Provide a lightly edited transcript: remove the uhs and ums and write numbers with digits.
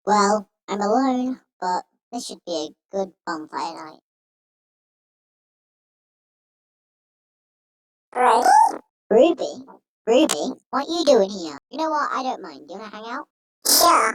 Well, I'm alone, but this should be a good bonfire night. Right. Ruby? Ruby? What you doing here? You know what? I don't mind. Do you wanna hang out? Yeah.